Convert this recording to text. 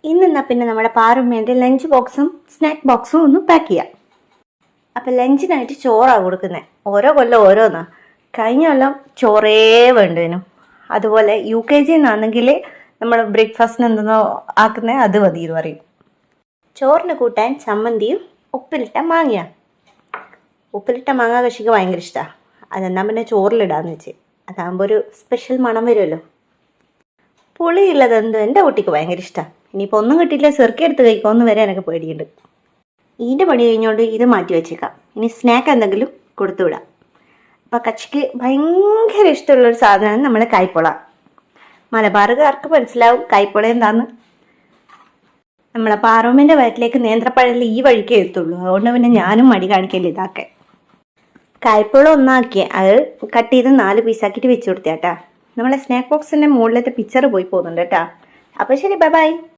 ഇന്നെന്നാ പിന്നെ നമ്മുടെ പാറുമ്മേൻ്റെ ലഞ്ച് ബോക്സും സ്നാക്ക് ബോക്സും ഒന്ന് പാക്ക് ചെയ്യാം. അപ്പം ലഞ്ചിനായിട്ട് ചോറാണ് കൊടുക്കുന്നത്. ഓരോ കൊല്ലം ഓരോന്നാ. കഴിഞ്ഞ കൊല്ലം ചോറേ വേണ്ടതിനും. അതുപോലെ UKG എന്നാണെങ്കിൽ നമ്മൾ ബ്രേക്ക്ഫാസ്റ്റിന് എന്തെന്നോ ആക്കുന്നത് അത് മതി എന്ന് പറയും. ചോറിന് കൂട്ടാൻ ചമ്മന്തിയും ഉപ്പിലിട്ട മാങ്ങയാണ്. ഉപ്പിലിട്ട മാങ്ങ കൃഷിക്ക് ഭയങ്കര ഇഷ്ടമാണ്. അതെന്നാ പിന്നെ ചോറിലിടാന്ന് വെച്ച്. അതാകുമ്പോൾ ഒരു സ്പെഷ്യൽ മണം വരുമല്ലോ. പുളിയുള്ളത് എന്തോ എൻ്റെ കുട്ടിക്ക് ഭയങ്കര ഇഷ്ടമാണ്. ഇനിയിപ്പോൾ ഒന്നും കിട്ടിയില്ല ചെറുക്കി എടുത്ത് കഴിക്കുമെന്ന് വരെ എനിക്ക് പേടിയുണ്ട്. ഇതിൻ്റെ പണി കഴിഞ്ഞുകൊണ്ട് ഇത് മാറ്റി വെച്ചേക്കാം. ഇനി സ്നാക്ക് എന്തെങ്കിലും കൊടുത്തു വിടാം. അപ്പം കച്ചിക്ക് ഭയങ്കര ഇഷ്ടമുള്ളൊരു സാധനമാണ് നമ്മുടെ കായ്പോള. മലബാറുകാർക്ക് മനസ്സിലാവും കായ്പോള എന്താന്ന്. നമ്മളെ പാറോമിൻ്റെ വയറ്റിലേക്ക് നേന്ത്രപ്പഴയിൽ ഈ വഴിക്കേ എത്തുള്ളൂ. അതുകൊണ്ട് പിന്നെ ഞാനും മടി കാണിക്കല്ലേ ഇതാക്കാൻ. കായ്പോള ഒന്നാക്കിയ അത് കട്ട് ചെയ്ത് 4 പീസാക്കിയിട്ട് വെച്ച് കൊടുത്തേട്ടാ. നമ്മളെ സ്നാക്ക് ബോക്സിൻ്റെ മുകളിലത്തെ പിക്ചർ പോയി പോകുന്നുണ്ട് കേട്ടോ. അപ്പോൾ ശരി, ബൈ ബൈ.